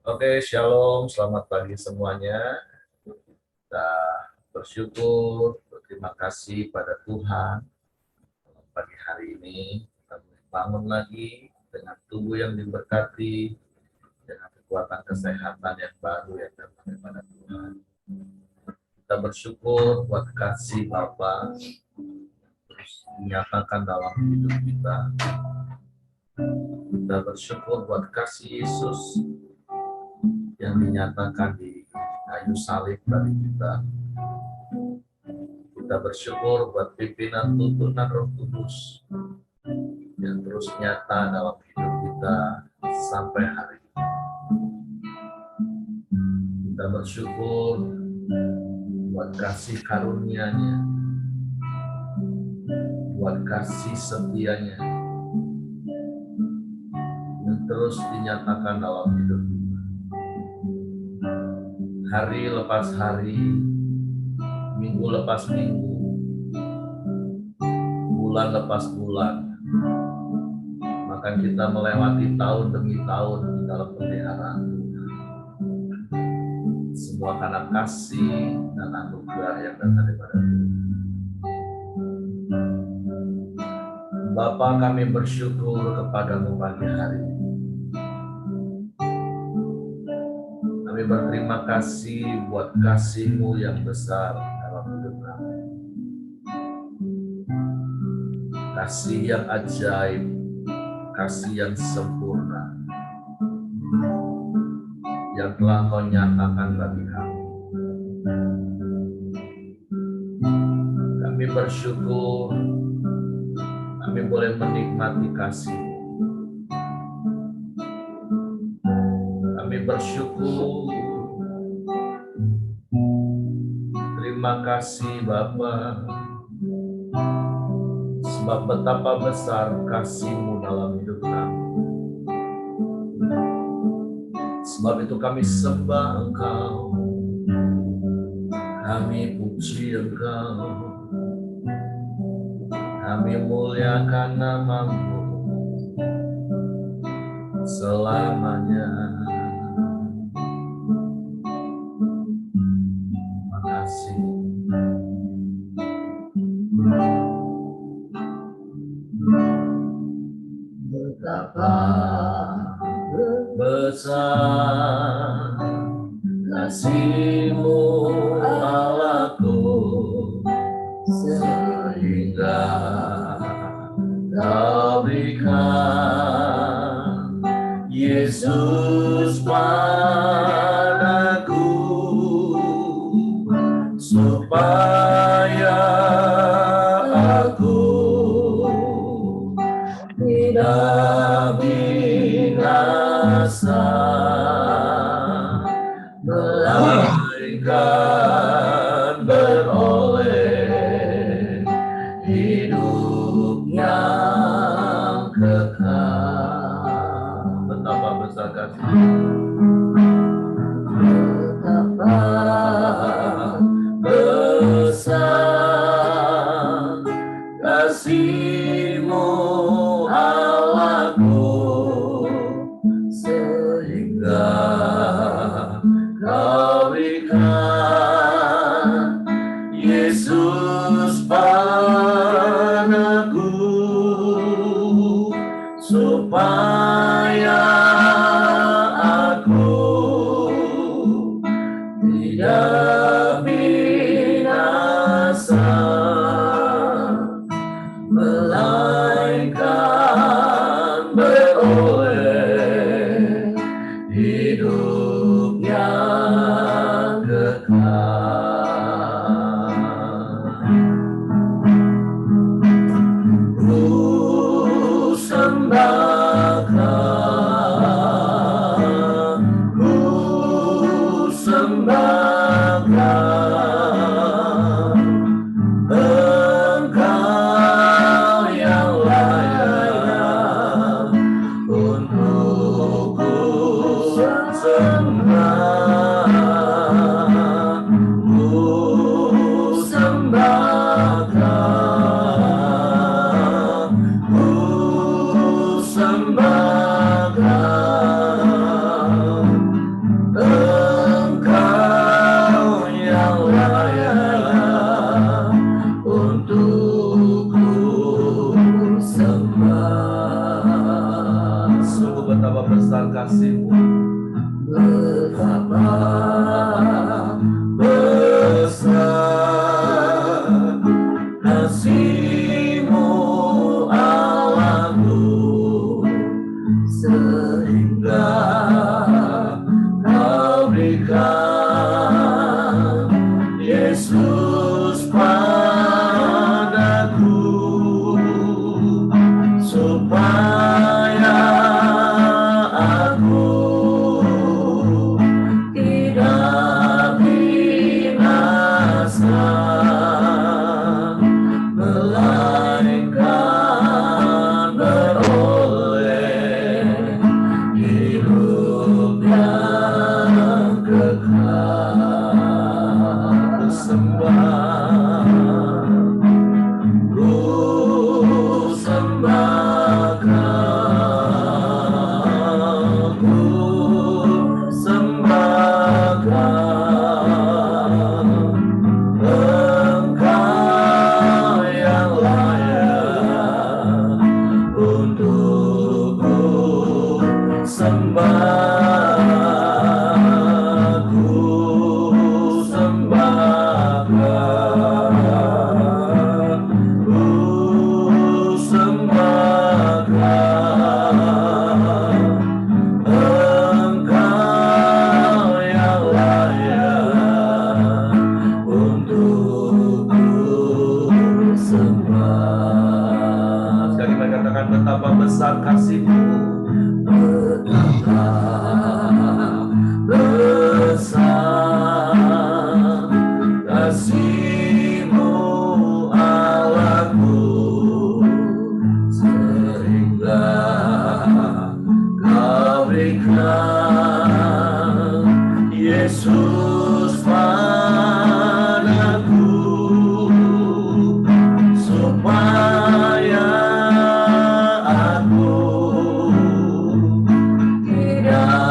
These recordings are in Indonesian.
Oke, shalom, selamat pagi semuanya. Kita bersyukur, berterima kasih pada Tuhan. Pagi hari ini kita bangun lagi dengan tubuh yang diberkati, dengan kekuatan kesehatan yang baru yang datang daripada Tuhan. Kita bersyukur buat kasih Bapa terus dinyatakan dalam hidup kita. Kita bersyukur buat kasih Yesus yang dinyatakan di kayu salib bagi kita. Kita bersyukur buat pimpinan tuntunan Roh Kudus yang terus nyata dalam hidup kita sampai hari ini. Kita bersyukur buat kasih karunia-Nya, buat kasih setianya yang terus dinyatakan dalam hidup kita. Hari lepas hari, minggu lepas minggu, bulan lepas bulan, maka kita melewati tahun demi tahun di dalam pemeliharaan Tuhan. Semua karena kasih dan anugerah yang datang daripada Tuhan. Bapa, kami bersyukur kepadamu pagi hari ini. Kami berterima kasih buat kasih-Mu yang besar dalam hidup kami. Kasih yang ajaib, kasih yang sempurna, yang telah Kau nyatakan bagi kami. Kami bersyukur, kami boleh menikmati kasih-Mu. Kami bersyukur, terima kasih Bapa, sebab betapa besar kasih-Mu dalam hidup kami. Sebab itu kami sembah Engkau, kami puji Engkau, kami muliakan nama-Mu selamanya. Terima kasih. Betapa besar kasih-Mu Allahku, sehingga Kau berikan Yesus padaku, supaya aku tidak binasa, melainkan beroleh hidup yang kekal. Betapa besar kasih, betapa besar kasih-Mu Allahku, sehingga Kau berikan Yesus padaku, supaya aku tidak binasa, melainkan beroleh hidup yang kekal. Ku sembah Kau, ku sembah Kau, Engkau yang layak untuk betapa besar kasih-Mu. Betapa besar kasih-Mu Allahku, sehingga Kau berikan Yesus padaku, supaya aku tidak binasa, melainkan beroleh hidup yang kekal. Ku sembah Engkau yang layak untuk ku sembah, ku sembah, ku sembah Engkau yang layak untuk ku sembah. Sekali lagi katakan betapa besar kasih-Mu. Betapa besar kasih-Mu Allahku, sehingga Kau berikan Yesus padaku, supaya aku tidak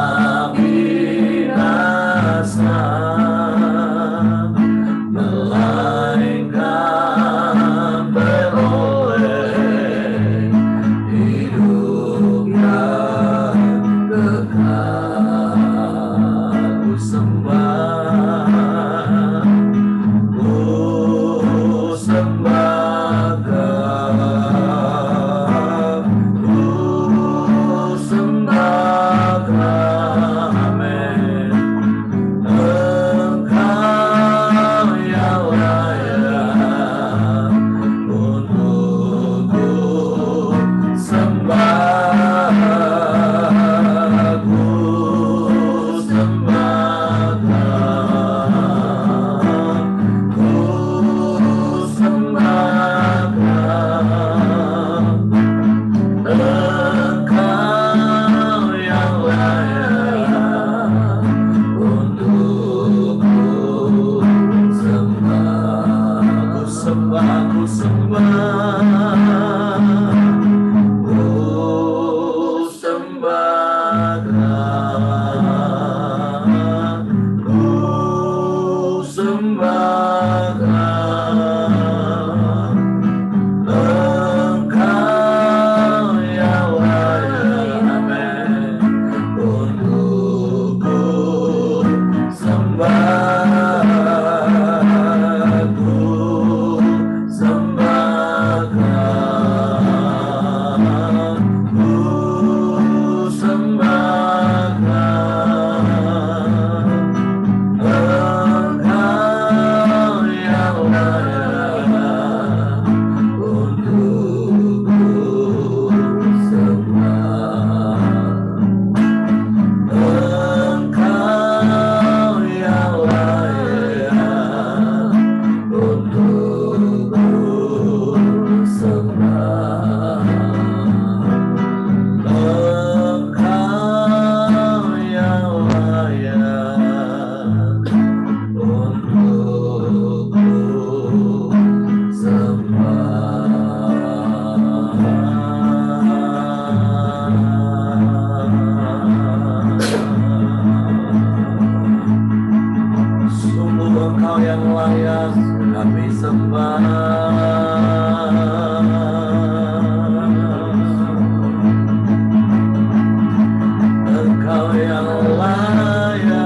Engkau yang layak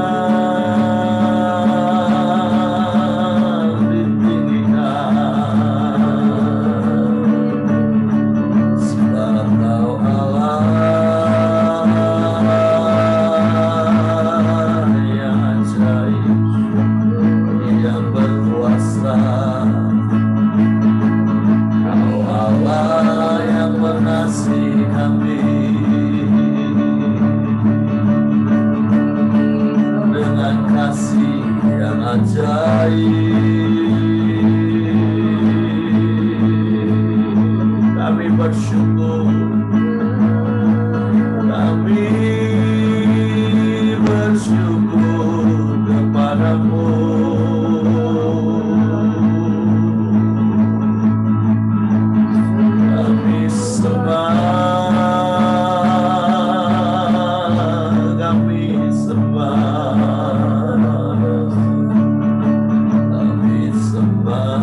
ditinggikan, sebab Kau Allah yang ajaib, yang berkuasa. Kau Allah yang mengasihi kami dengan kasih yang ajaib. Kami bersyukur, kami bersyukur kepadamu. Kami sembah, kami sembah, kami sembah.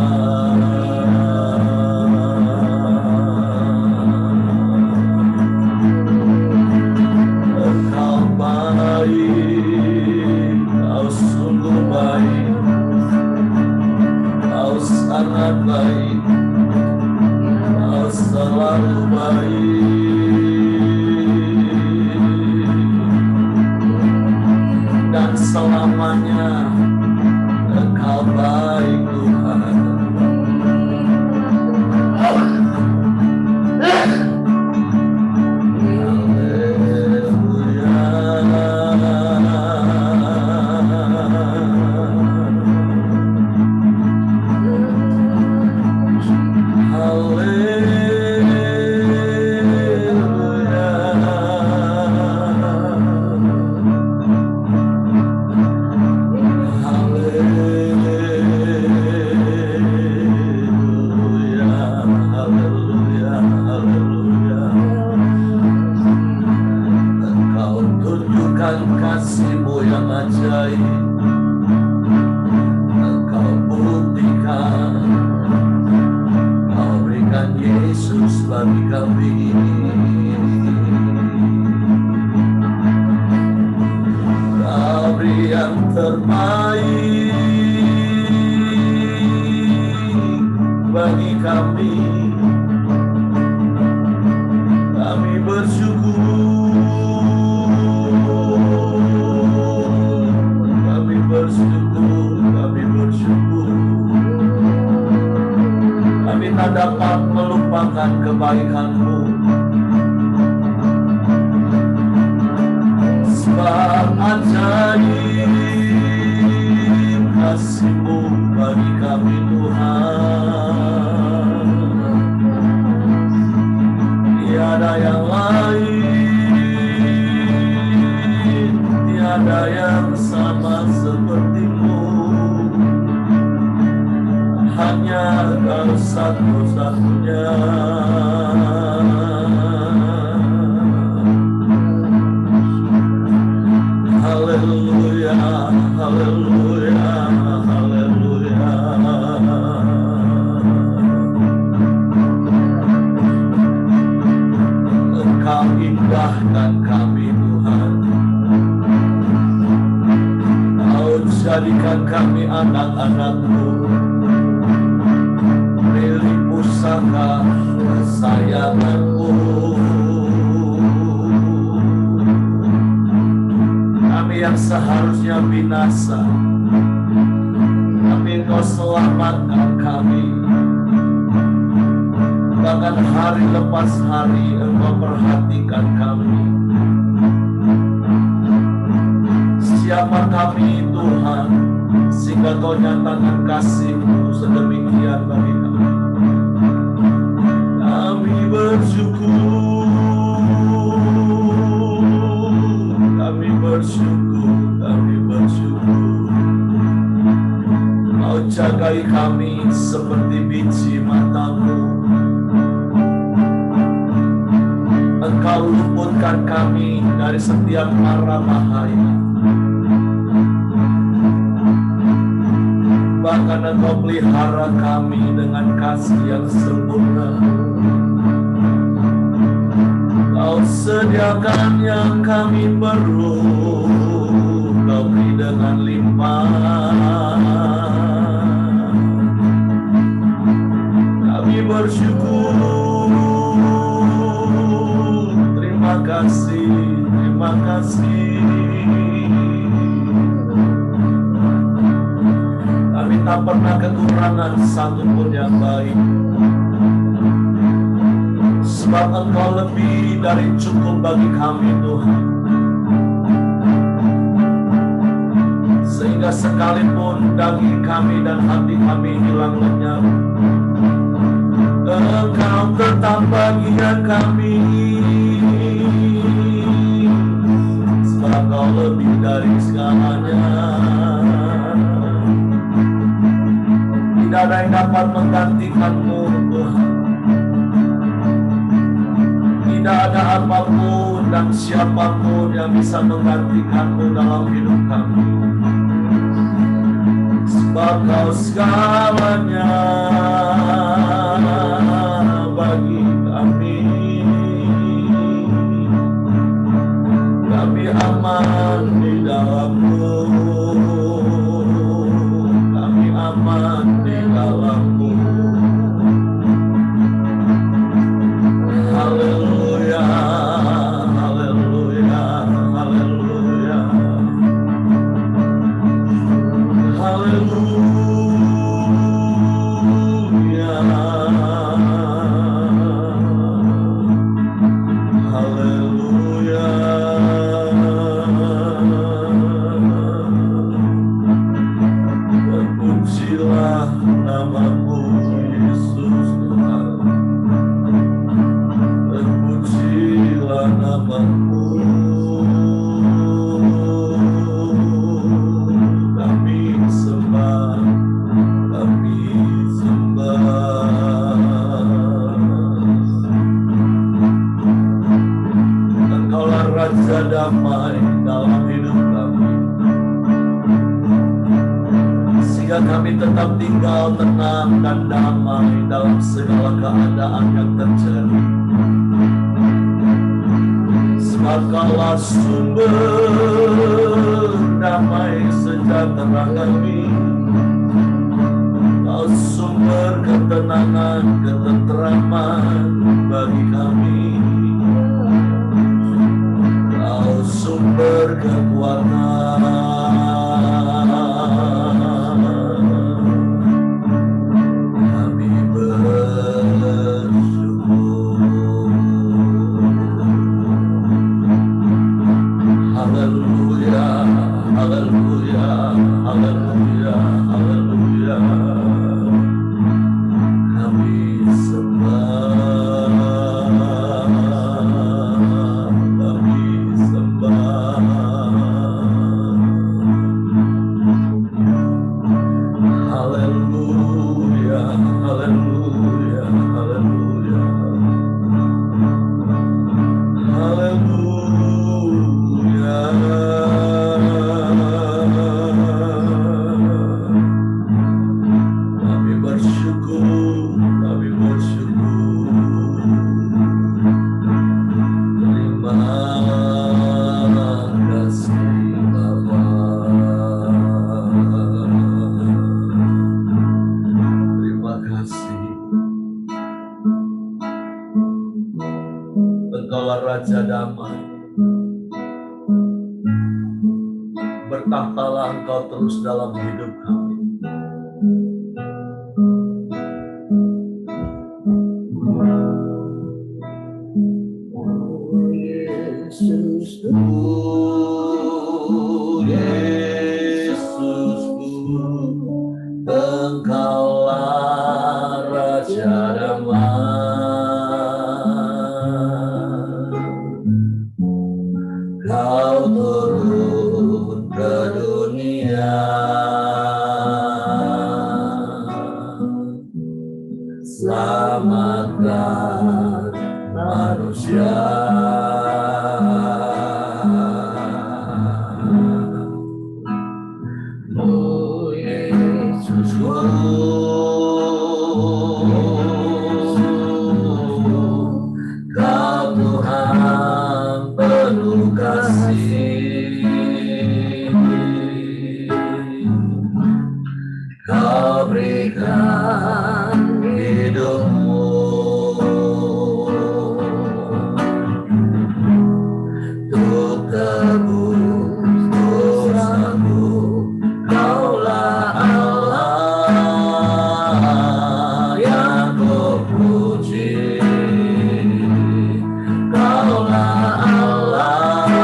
Engkau baik, Kau sungguh baik, Kau sangat baik, Kau selalu baik, dan selamanya Engkau baik Tuhan. Engkau tunjukkan kasih-Mu yang ajaib, Engkau buktikan, Kau berikan Yesus bagi kami. Kau beri yang terbaik bagi kami. Kami bersyukur, kami bersyukur, kami bersyukur. Kami tak dapat melupakan kebaikan-Mu, sebab ajaib kasih-Mu bagi kami Tuhan. Tiada yang lain, tiada yang sama seperti-Mu. Hanya Kau satu-satunya. Haleluya, haleluya, haleluya. Engkau indahkan kami Tuhan. Kau jadikan kami anak-anak-Mu, milik pusaka kesayangan-Mu. Kami yang seharusnya binasa, tapi Engkau selamatkan kami. Bahkan hari lepas hari Engkau perhatikan kami. Siapa kami Tuhan, sehingga Kau nyatakan kasih-Mu sedemikian bagi kami. Kami bersyukur, kami bersyukur, kami bersyukur. Kau jagai kami seperti biji mata-Mu. Engkau luputkan kami dari setiap mara bahaya. Bahkan Engkau pelihara kami dengan kasih yang sempurna. Kau sediakan yang kami perlu, Kau beri dengan limpah. Kami bersyukur, terima kasih, terima kasih. Kami tak pernah kekurangan satupun yang baik, sebab Engkau lebih dari cukup bagi kami Tuhan. Sehingga sekalipun daging kami dan hati kami hilang lenyap, Engkau tetap bagian kami, sebab Engkau lebih dari segalanya. Tidak ada yang dapat menggantikan-Mu Tuhan. Tidak ada apapun dan siapapun yang bisa menggantikan-Mu dalam hidup kami, sebab Kau segalanya bagi kami. Kami aman di dalam-Mu, kami aman di dalam-Mu. Haleluya, haleluya, haleluya, haleluya, haleluya. Terpujilah nama-Mu Yesus Tuhan, terpujilah nama-Mu. Kami sembah, kami sembah. Engkaulah Raja damai dalam hidup kami, sehingga kami tetap tinggal tenang dan damai dalam segala keadaan yang terjadi. Sebab Kaulah sumber damai sejahtera kami, Kau sumber ketenangan, ketenteraman bagi kami, Kau sumber kekuatan. Kami bersyukur. Haleluya, haleluya, haleluya, haleluya. Kami sembah, kami sembah. Haleluya, haleluya, haleluya, haleluya. Kami bersyukur, kami bersyukur. Terima kasih Bapa, terima kasih. Engkaulah Raja damai, bertahtalah Engkau terus dalam hidup kami. Yesusku, Engkaulah Raja damai. Kau turun ke dunia, selamatkan manusia. Oh Yesusku, Kau Tuhan penuh kasih. Kau berikan hidupmu untuk tebus dosaku. Kaulah Allah yang ku puji. Kaulah Allah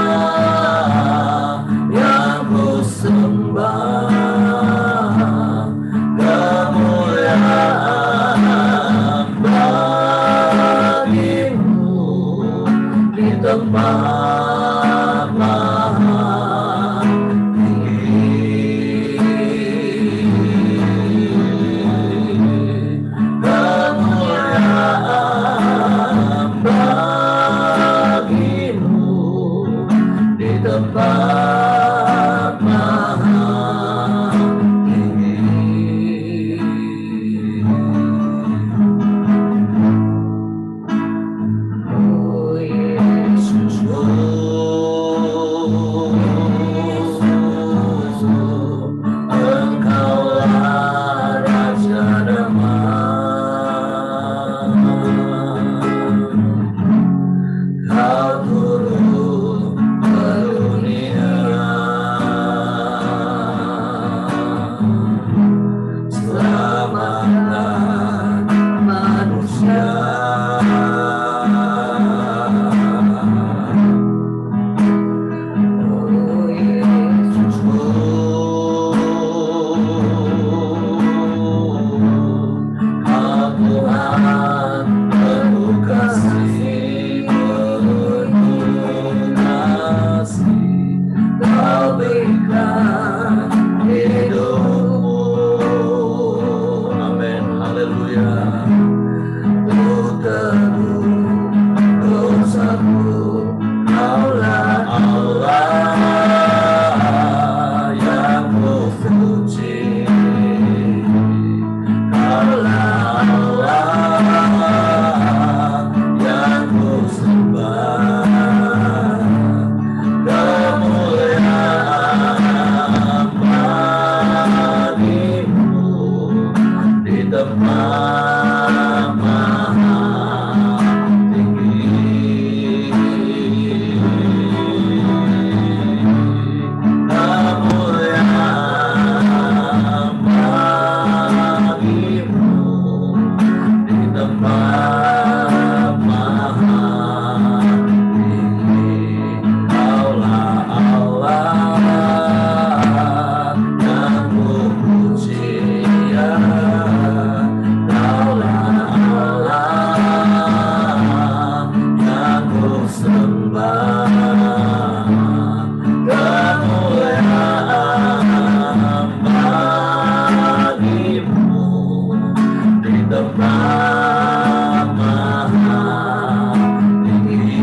yang ku sembah. Kemuliaan bagimu di tempat maha tinggi. Kemuliaan bagimu di tempat maha tinggi. Oh Yesus, Engkaulah Raja damai. Kau turun ke dunia, selamatkan manusia. Oh Yesus, Kau Tuhan penuh kasih, penuh kasih. Kau berikan hidupmu, amin, haleluya, untuk tebus dosaku. Kaulah Allah yang ku puji. Kaulah Allah yang ku sembah. Kemuliaan bagimu di tempat maha tinggi. Kemuliaan bagimu di tempat maha tinggi. Kaulah Allah yang ku puji, ya. Kaulah Allah yang ku sembah. Kemuliaan bagimu di tempat maha tinggi.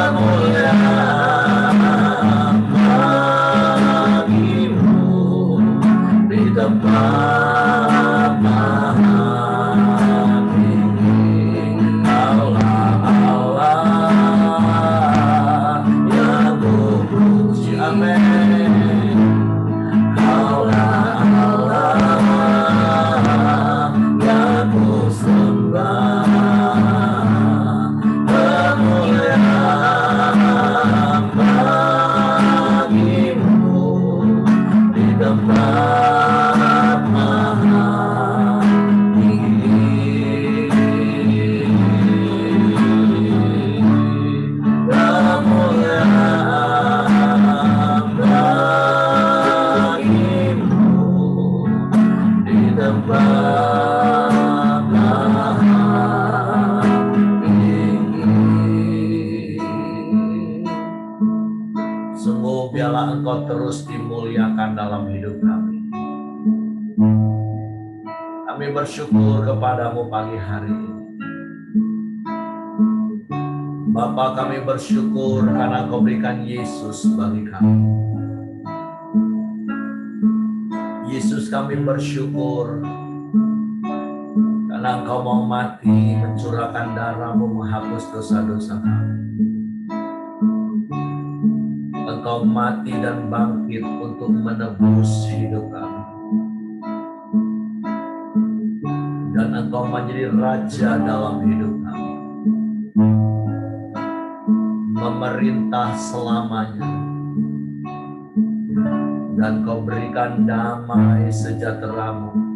Kemuliaan bagimu di tempat maha tinggi. Kaulah Allah yang ku puji, amin. Kaulah Allah yang ku sembah. Kemuliaan bagimu di tempat maha tinggi. Kemuliaan bagimu di tempat maha tinggi. Sungguh biarlah Engkau terus dimuliakan dalam hidup kami. Kami bersyukur kepadamu pagi hari ini. Bapa, kami bersyukur karena Kau berikan Yesus bagi kami. Yesus, kami bersyukur karena mana Engkau mau mati, mencurahkan darah-Mu, menghapus dosa-dosa kami. Engkau mati dan bangkit untuk menebus hidup kami. Dan Engkau menjadi Raja dalam hidup kami. Memerintah selamanya. Dan Kau berikan damai sejahtera-Mu.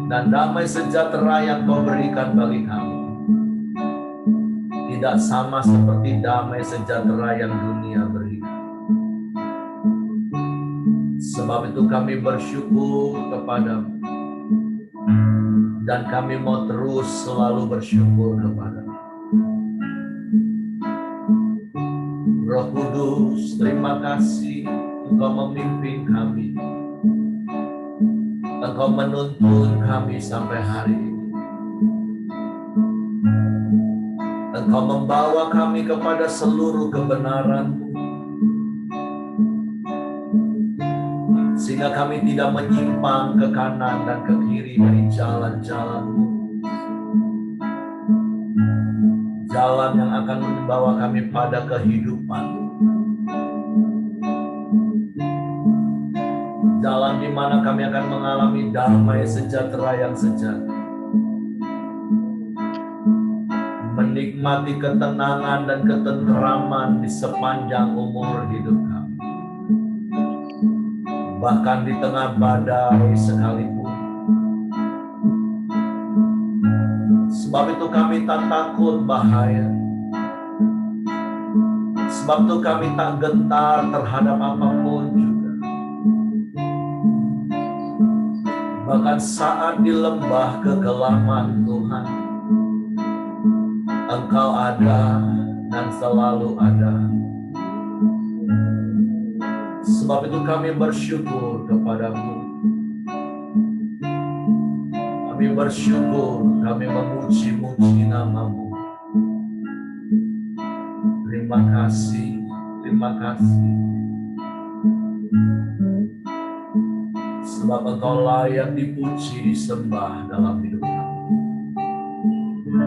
Dan damai sejahtera yang Kau berikan bagi kami tidak sama seperti damai sejahtera yang dunia berikan. Sebab itu kami bersyukur kepada-Mu. Dan kami mau terus selalu bersyukur kepada-Mu. Roh Kudus, terima kasih Engkau memimpin kami. Engkau menuntun kami sampai hari ini. Engkau membawa kami kepada seluruh kebenaran-Mu. Sehingga kami tidak menyimpang ke kanan dan ke kiri dari jalan-jalan-Mu. Jalan yang akan membawa kami pada kehidupan. Jalan di mana kami akan mengalami damai sejahtera yang sejati. Menikmati ketenangan dan ketenteraman di sepanjang umur hidup kami. Bahkan di tengah badai sekalipun. Sebab itu kami tak takut bahaya. Sebab itu kami tak gentar terhadap apapun juga. Bahkan saat di lembah kegelapan Tuhan, Engkau ada dan selalu ada. Sebab itu kami bersyukur kepada-Mu. Kami bersyukur, kami memuji-muji nama-Mu. Terima kasih, terima kasih. Sebab Engkau layak dipuji, disembah dalam hidup kami.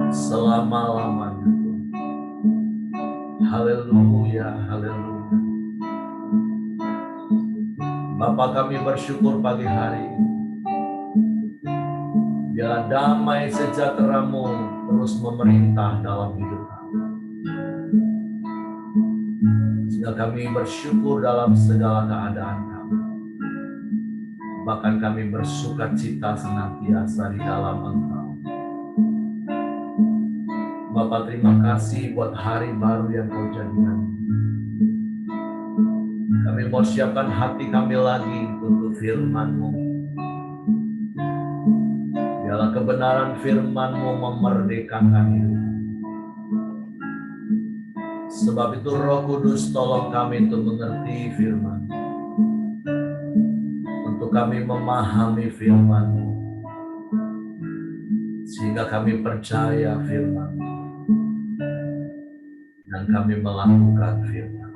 Selama-lamanya. Haleluya, haleluya. Bapa, kami bersyukur pagi hari ini. Biarlah damai sejahtera-Mu terus memerintah dalam hidup kami. Sehingga kami bersyukur dalam segala keadaan kami. Bahkan kami bersuka cita senantiasa di dalam Engkau. Bapa, terima kasih buat hari baru yang Kau jadikan. Kami mau siapkan hati kami lagi untuk firman-Mu. Biarlah kebenaran firman-Mu memerdekakan hidup. Sebab itu Roh Kudus tolong kami untuk mengerti firman. Untuk kami memahami firman-Mu. Sehingga kami percaya firman-Mu. Dan kami melakukan firman.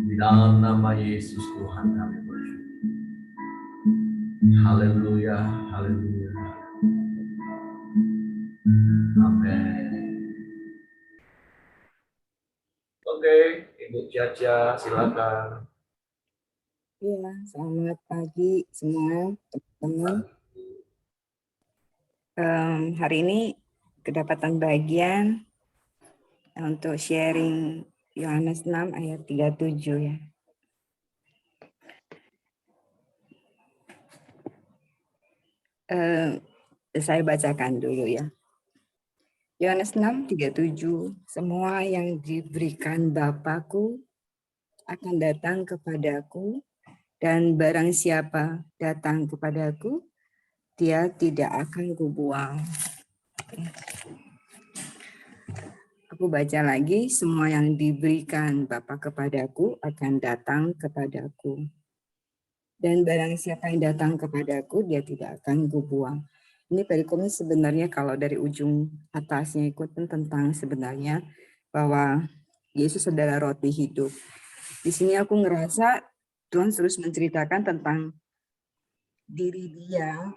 Di dalam nama Yesus Tuhan kami bersyukur. Haleluya, haleluya. Amin. Oke, Ibu Caca, silakan. Ya, selamat pagi semua teman-teman. Hari ini kedapatan bagian untuk sharing Yohanes 6 ayat 37 ya. Saya bacakan dulu ya. Yohanes 6:37, semua yang diberikan Bapa-Ku akan datang kepadaku, dan barang siapa datang kepadaku, dia tidak akan kubuang. Aku baca lagi, semua yang diberikan Bapa kepadaku akan datang kepadaku. Dan barang siapa yang datang kepadaku, dia tidak akan kubuang. Ini perikomnya sebenarnya kalau dari ujung atasnya itu tentang sebenarnya bahwa Yesus adalah roti hidup. Di sini aku ngerasa Tuhan terus menceritakan tentang diri dia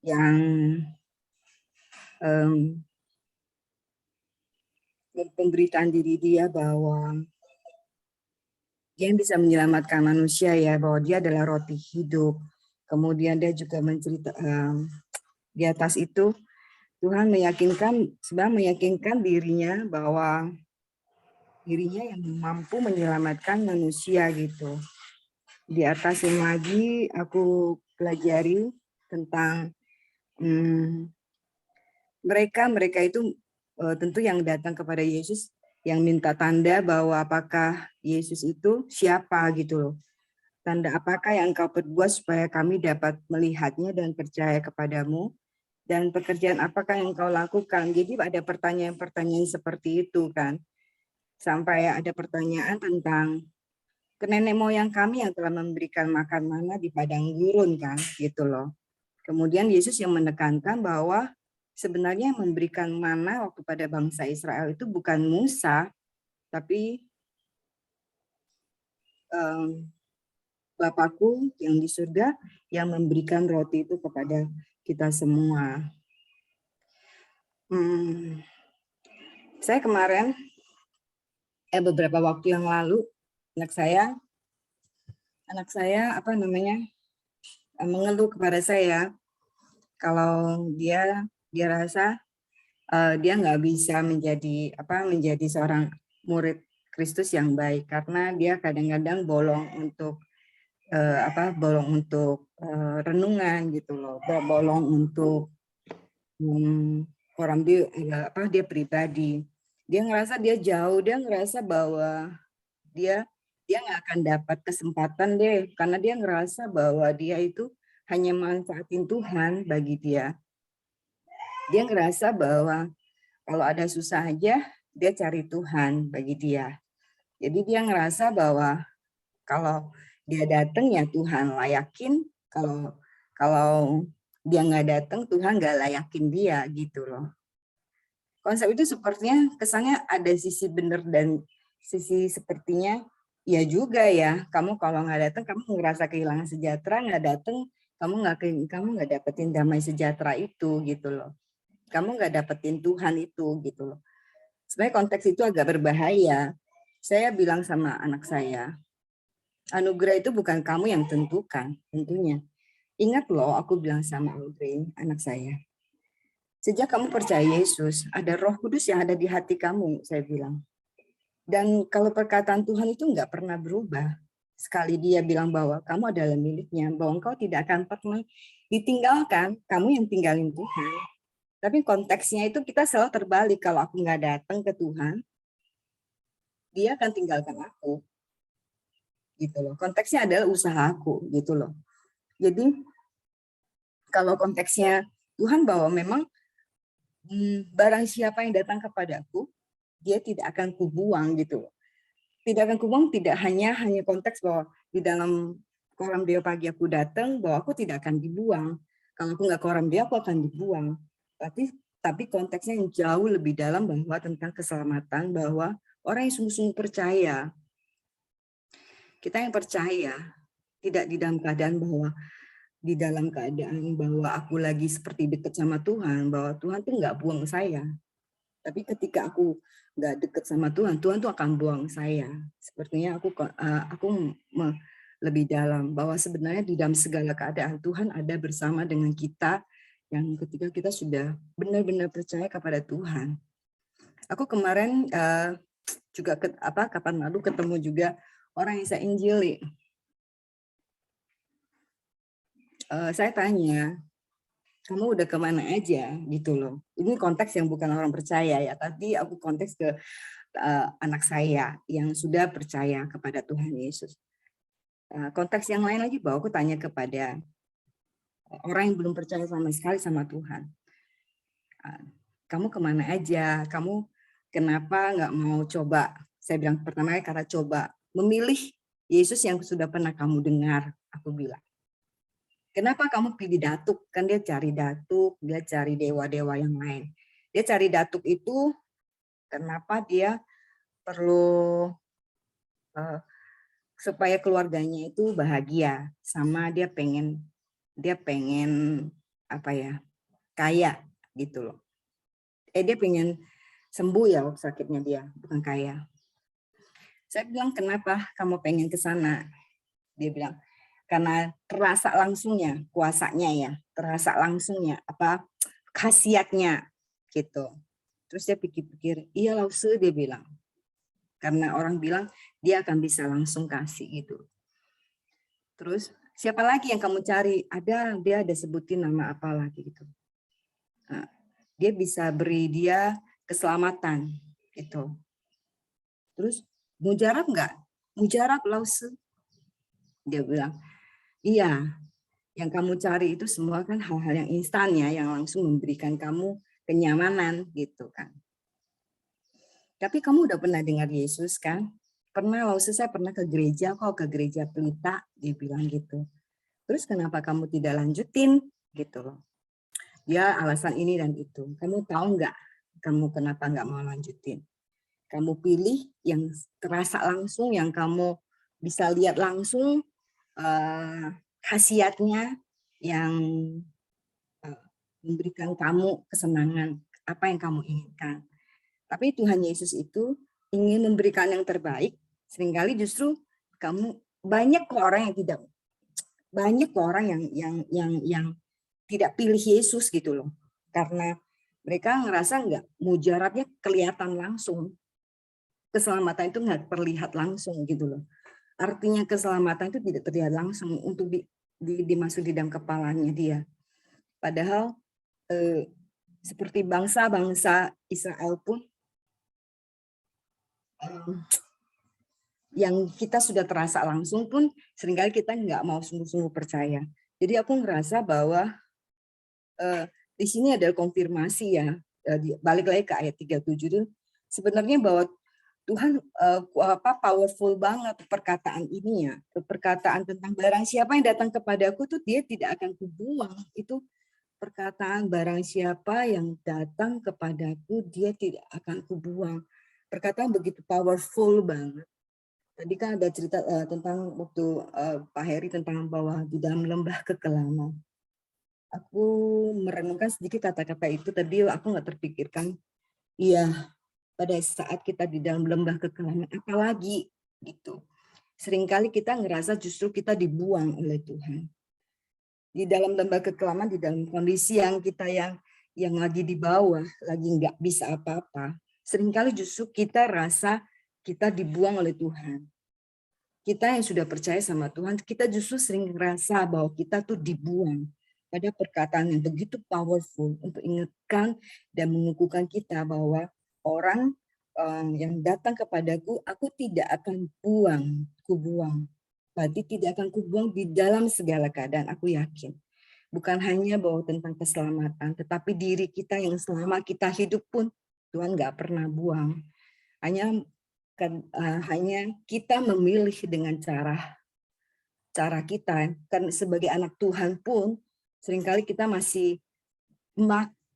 yang pemberitaan diri dia bahwa dia yang bisa menyelamatkan manusia ya, bahwa dia adalah roti hidup. Kemudian dia juga menceritakan di atas itu Tuhan meyakinkan dirinya bahwa dirinya yang mampu menyelamatkan manusia gitu. Di atas yang lagi aku pelajari tentang mereka itu tentu yang datang kepada Yesus yang minta tanda bahwa apakah Yesus itu siapa gitu loh. Tanda apakah yang engkau perbuat supaya kami dapat melihatnya dan percaya kepadamu, dan pekerjaan apakah yang engkau lakukan. Jadi ada pertanyaan-pertanyaan seperti itu kan. Sampai ada pertanyaan tentang ke nenek moyang kami yang telah memberikan makan mana di padang gurun kan gitu loh. Kemudian Yesus yang menekankan bahwa sebenarnya yang memberikan mana waktu pada bangsa Israel itu bukan Musa, tapi Bapakku yang di surga yang memberikan roti itu kepada kita semua. Saya kemarin, beberapa waktu yang lalu, anak saya mengeluh kepada saya kalau dia rasa dia nggak bisa menjadi seorang murid Kristus yang baik karena dia kadang-kadang bolong untuk renungan gitu loh, bolong untuk orang dia pribadi. Dia ngerasa dia jauh, dia ngerasa bahwa dia nggak akan dapat kesempatan deh karena dia ngerasa bahwa dia itu hanya manfaatin Tuhan bagi dia. Dia ngerasa bahwa kalau ada susah aja dia cari Tuhan bagi dia. Jadi dia ngerasa bahwa kalau dia datang ya Tuhan layakin, kalau dia nggak datang Tuhan nggak layakin dia gitu loh. Konsep itu sepertinya kesannya ada sisi benar dan sisi sepertinya ya juga ya. Kamu kalau nggak datang kamu ngerasa kehilangan sejahtera, nggak datang kamu nggak dapetin damai sejahtera itu gitu loh. Kamu nggak dapetin Tuhan itu gitu loh. Sebenarnya konteks itu agak berbahaya. Saya bilang sama anak saya, anugerah itu bukan kamu yang tentukan tentunya. Ingat loh, aku bilang sama Audrey, anak saya, sejak kamu percaya Yesus, ada Roh Kudus yang ada di hati kamu, saya bilang. Dan kalau perkataan Tuhan itu nggak pernah berubah. Sekali dia bilang bahwa kamu adalah miliknya, bahwa engkau tidak akan pernah ditinggalkan, kamu yang tinggalin Tuhan. Tapi konteksnya itu kita selalu terbalik, kalau aku nggak datang ke Tuhan, dia akan tinggalkan aku. Gitu loh. Konteksnya adalah usahaku, gitu loh. Jadi kalau konteksnya Tuhan bahwa memang barang siapa yang datang kepadaku, dia tidak akan kubuang gitu. Tidak akan kubuang tidak hanya konteks bahwa di dalam koram deo pagi aku datang bahwa aku tidak akan dibuang. Kalau aku nggak koram deo aku akan dibuang. Tapi konteksnya yang jauh lebih dalam bahwa tentang keselamatan, bahwa orang yang sungguh-sungguh percaya, kita yang percaya tidak di dalam keadaan bahwa aku lagi seperti dekat sama Tuhan, bahwa Tuhan tuh nggak buang saya. Tapi ketika aku nggak dekat sama Tuhan, Tuhan tuh akan buang saya. Sepertinya aku lebih dalam bahwa sebenarnya di dalam segala keadaan Tuhan ada bersama dengan kita yang ketika kita sudah benar-benar percaya kepada Tuhan. Aku kemarin juga kapan lalu ketemu juga orang yang saya injili. Saya tanya, kamu udah kemana aja gitu loh. Ini konteks yang bukan orang percaya ya, tapi aku konteks ke anak saya yang sudah percaya kepada Tuhan Yesus. Konteks yang lain lagi bahwa aku tanya kepada orang yang belum percaya sama sekali sama Tuhan. Kamu kemana aja? Kamu kenapa nggak mau coba? Saya bilang pertama kata coba memilih Yesus yang sudah pernah kamu dengar. Aku bilang. Kenapa kamu pilih datuk? Kan dia cari datuk, dia cari dewa-dewa yang lain. Dia cari datuk itu kenapa dia perlu supaya keluarganya itu bahagia, sama dia pengen dia pengen kaya gitu loh. Dia pengen sembuh ya sakitnya dia, bukan kaya. Saya bilang, kenapa kamu pengen ke sana? Dia bilang, karena terasa langsungnya kuasanya ya, terasa langsungnya khasiatnya gitu. Terus dia pikir-pikir, iya Lause, dia bilang. Karena orang bilang dia akan bisa langsung kasih gitu. Terus siapa lagi yang kamu cari? Dia ada sebutin nama apa lagi gitu. Nah, dia bisa beri dia keselamatan gitu. Terus mujarab enggak? Mujarab Lause. Dia bilang, iya, yang kamu cari itu semua kan hal-hal yang instan ya, yang langsung memberikan kamu kenyamanan gitu kan. Tapi kamu udah pernah dengar Yesus kan? Pernah, Lause, saya pernah ke gereja Pelita, dia bilang gitu. Terus kenapa kamu tidak lanjutin gitu loh? Ya alasan ini dan itu. Kamu tahu nggak? Kamu kenapa nggak mau lanjutin? Kamu pilih yang terasa langsung, yang kamu bisa lihat langsung khasiatnya, yang memberikan kamu kesenangan, apa yang kamu inginkan. Tapi Tuhan Yesus itu ingin memberikan yang terbaik. Seringkali justru banyak orang yang tidak pilih Yesus gitu loh. Karena mereka ngerasa nggak mujarabnya kelihatan langsung. Keselamatan itu nggak terlihat langsung gitu loh. Artinya keselamatan itu tidak terlihat langsung untuk dimasuk di dalam kepalanya dia. Padahal seperti bangsa-bangsa Israel pun yang kita sudah terasa langsung pun seringkali kita nggak mau sungguh-sungguh percaya. Jadi aku ngerasa bahwa di sini ada konfirmasi ya, balik lagi ke ayat 37 itu sebenarnya bahwa Tuhan powerful banget perkataan ini ya, perkataan tentang barang siapa yang datang kepadaku tuh dia tidak akan kubuang. Itu perkataan barang siapa yang datang kepadaku dia tidak akan kubuang. Perkataan begitu powerful banget. Tadi kan ada cerita tentang waktu Pak Heri tentang bahwa di dalam lembah kekelaman. Aku merenungkan sedikit kata-kata itu, tadi aku nggak terpikirkan. Iya, pada saat kita di dalam lembah kekelaman, apalagi gitu. Seringkali kita ngerasa justru kita dibuang oleh Tuhan. Di dalam lembah kekelaman, di dalam kondisi yang kita yang lagi di bawah, lagi nggak bisa apa-apa, seringkali justru kita rasa kita dibuang oleh Tuhan. Kita yang sudah percaya sama Tuhan, kita justru sering ngerasa bahwa kita tuh dibuang. Pada perkataan yang begitu powerful untuk ingatkan dan mengukuhkan kita bahwa orang yang datang kepadaku, aku tidak akan kubuang. Berarti tidak akan kubuang di dalam segala keadaan, aku yakin. Bukan hanya bahwa tentang keselamatan, tetapi diri kita yang selama kita hidup pun Tuhan nggak pernah buang. Hanya kita memilih dengan cara kita, kan sebagai anak Tuhan pun seringkali kita masih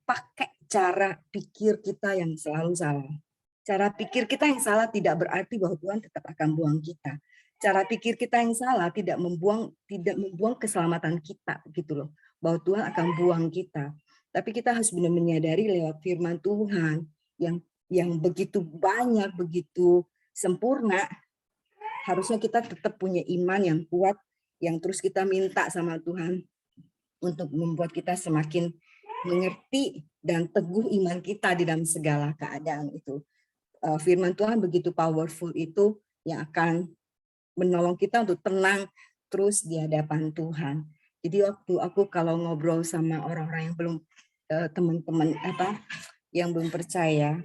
pakai cara pikir kita yang selalu salah. Cara pikir kita yang salah tidak berarti bahwa Tuhan tetap akan buang kita. Cara pikir kita yang salah tidak membuang keselamatan kita gitu loh. Bahwa Tuhan akan buang kita. Tapi kita harus benar menyadari lewat firman Tuhan yang begitu banyak, begitu sempurna, harusnya kita tetap punya iman yang kuat, yang terus kita minta sama Tuhan untuk membuat kita semakin mengerti dan teguh iman kita di dalam segala keadaan itu. Firman Tuhan begitu powerful itu yang akan menolong kita untuk tenang terus di hadapan Tuhan. Jadi waktu aku kalau ngobrol sama orang-orang yang belum teman-teman yang belum percaya,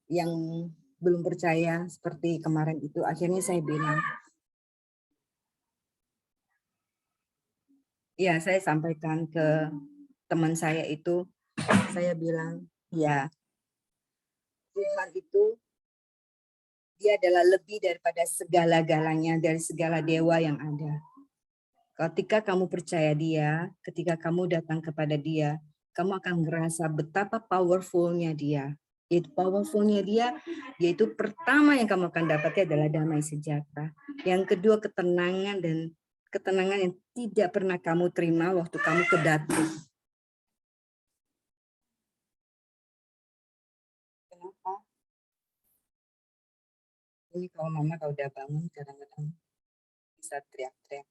yang belum percaya seperti kemarin itu, akhirnya saya bilang, ya saya sampaikan ke teman saya itu, saya bilang, ya Tuhan itu dia adalah lebih daripada segala-galanya, dari segala dewa yang ada. Ketika kamu percaya dia, ketika kamu datang kepada dia, kamu akan merasa betapa powerfulnya dia. Itu powerfulnya dia itu pertama yang kamu akan dapatnya adalah damai sejahtera. Yang kedua ketenangan, dan ketenangan yang tidak pernah kamu terima waktu kamu ke Datuk. Kenapa? Ini kalau mama kalau udah bangun kadang-kadang bisa teriak-teriak.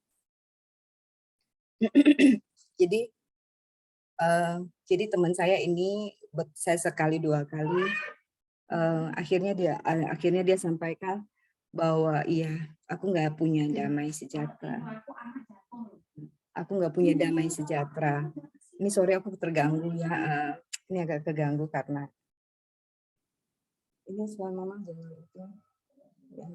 Jadi teman saya ini saya sekali dua kali akhirnya dia sampaikan bahwa iya, aku nggak punya damai sejahtera. Aku nggak punya damai sejahtera. Ini sorry aku terganggu ya. Ini agak keganggu karena ini suara mama jangan itu. Ya.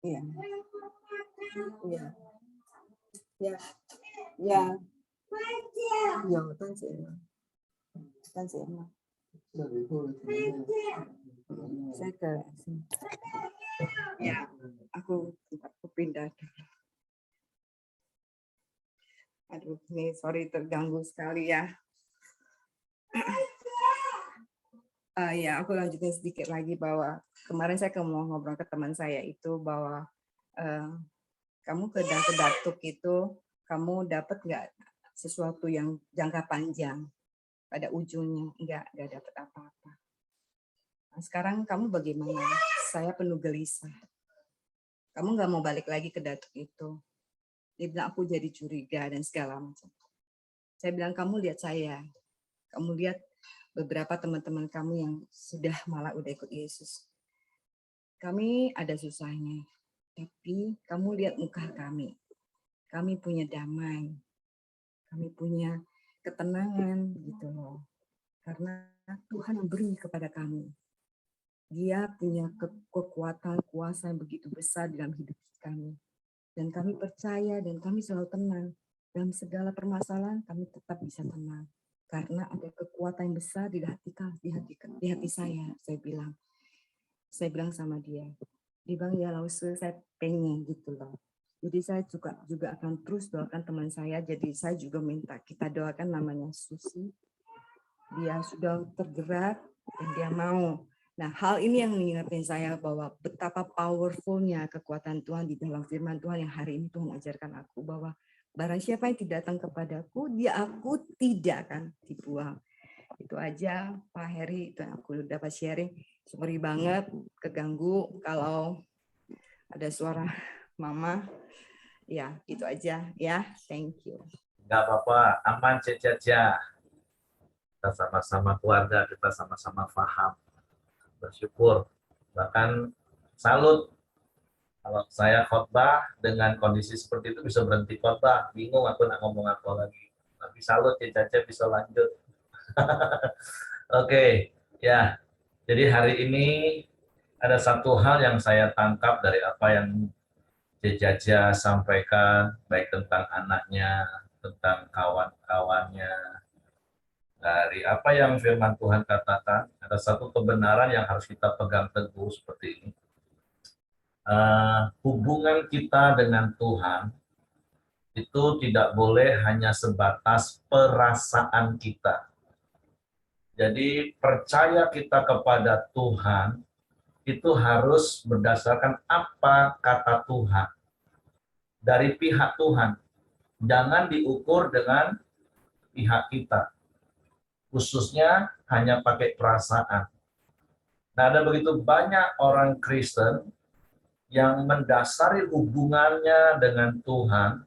Iya. Iya. Ya. Ya. Ya, tan chị em. Tan chị em. Saya ke ya, aku pindah. Aduh, ini sorry terganggu sekali ya. Ya, aku lanjutin sedikit lagi bahwa kemarin saya mau ngobrol ke teman saya itu bahwa kamu ke Datuk itu kamu dapat nggak sesuatu yang jangka panjang, pada ujungnya nggak dapat apa-apa. Nah, sekarang kamu bagaimana? Saya penuh gelisah. Kamu nggak mau balik lagi ke Datuk itu. Dia bilang aku jadi curiga dan segala macam. Saya bilang kamu lihat saya, kamu lihat beberapa teman-teman kamu yang sudah malah udah ikut Yesus. Kami ada susahnya, tapi kamu lihat muka kami. Kami punya damai, kami punya ketenangan gitu loh. Karena Tuhan yang beri kepada kami. Dia punya kekuatan, kuasa yang begitu besar dalam hidup kami. Dan kami percaya dan kami selalu tenang. Dalam segala permasalahan kami tetap bisa tenang. Karena ada kekuatan yang besar di hati saya bilang. Saya bilang sama dia. Dia bilang ya Lause, saya pengen gitu loh. Jadi saya juga akan terus doakan teman saya. Jadi saya juga minta kita doakan namanya Susi. Dia sudah tergerak dan dia mau. Nah, hal ini yang mengingatkan saya bahwa betapa powerfulnya kekuatan Tuhan di dalam firman Tuhan yang hari ini Tuhan ajarkan aku bahwa barang siapa yang tidak datang kepadaku, aku tidak akan dibuang. Itu aja Pak Heri, itu yang aku dapat sharing. Sorry banget, keganggu kalau ada suara mama. Ya, itu aja ya. Thank you. Nggak apa-apa, aman Caca. Kita sama-sama keluarga, kita sama-sama paham. Bersyukur. Bahkan salut. Kalau saya khotbah dengan kondisi seperti itu bisa berhenti khotbah. Bingung aku nak ngomong apa lagi. Tapi salut ya Caca bisa lanjut. Oke, ya. Jadi hari ini ada satu hal yang saya tangkap dari apa yang Jaja sampaikan, baik tentang anaknya, tentang kawan-kawannya, dari apa yang firman Tuhan katakan, ada satu kebenaran yang harus kita pegang teguh seperti ini. Hubungan kita dengan Tuhan itu tidak boleh hanya sebatas perasaan kita. Jadi percaya kita kepada Tuhan itu harus berdasarkan apa kata Tuhan. Dari pihak Tuhan. Jangan diukur dengan pihak kita. Khususnya hanya pakai perasaan. Nah, ada begitu banyak orang Kristen yang mendasari hubungannya dengan Tuhan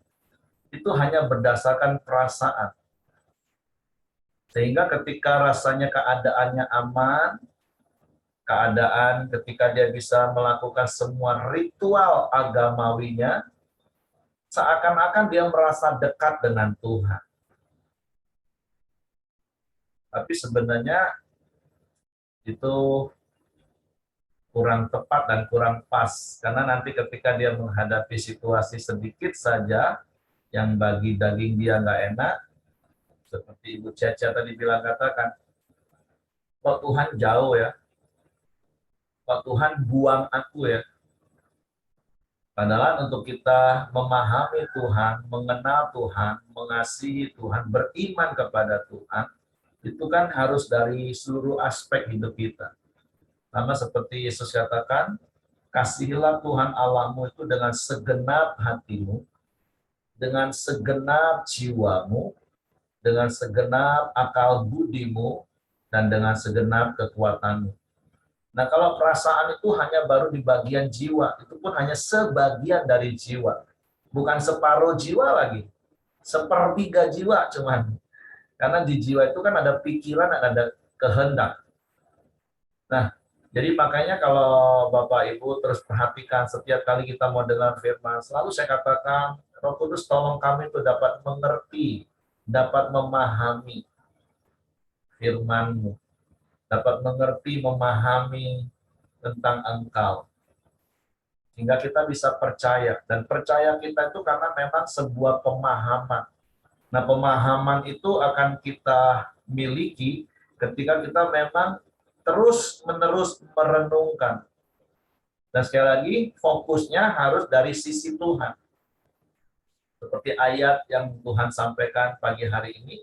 itu hanya berdasarkan perasaan. Sehingga ketika rasanya keadaannya aman, keadaan ketika dia bisa melakukan semua ritual agamawinya, seakan-akan dia merasa dekat dengan Tuhan. Tapi sebenarnya itu kurang tepat dan kurang pas. Karena nanti ketika dia menghadapi situasi sedikit saja yang bagi daging dia nggak enak, seperti Ibu Caca tadi bilang katakan, kok Tuhan jauh ya, kok Tuhan buang aku ya. Padahal untuk kita memahami Tuhan, mengenal Tuhan, mengasihi Tuhan, beriman kepada Tuhan, itu kan harus dari seluruh aspek hidup kita. Sama seperti Yesus katakan, kasihilah Tuhan Allahmu itu dengan segenap hatimu, dengan segenap jiwamu, dengan segenap akal budimu, dan dengan segenap kekuatanmu. Nah, kalau perasaan itu hanya baru di bagian jiwa, itu pun hanya sebagian dari jiwa. Bukan separuh jiwa lagi, sepertiga jiwa cuman. Karena di jiwa itu kan ada pikiran dan ada kehendak. Nah, jadi makanya kalau Bapak Ibu terus perhatikan setiap kali kita mau dengar firman, selalu saya katakan, Roh Kudus tolong kami untuk dapat mengerti, dapat memahami firman-Mu, dapat mengerti, memahami tentang Engkau. Sehingga kita bisa percaya. Dan percaya kita itu karena memang sebuah pemahaman. Nah, pemahaman itu akan kita miliki ketika kita memang terus-menerus merenungkan. Dan sekali lagi, fokusnya harus dari sisi Tuhan. Seperti ayat yang Tuhan sampaikan pagi hari ini,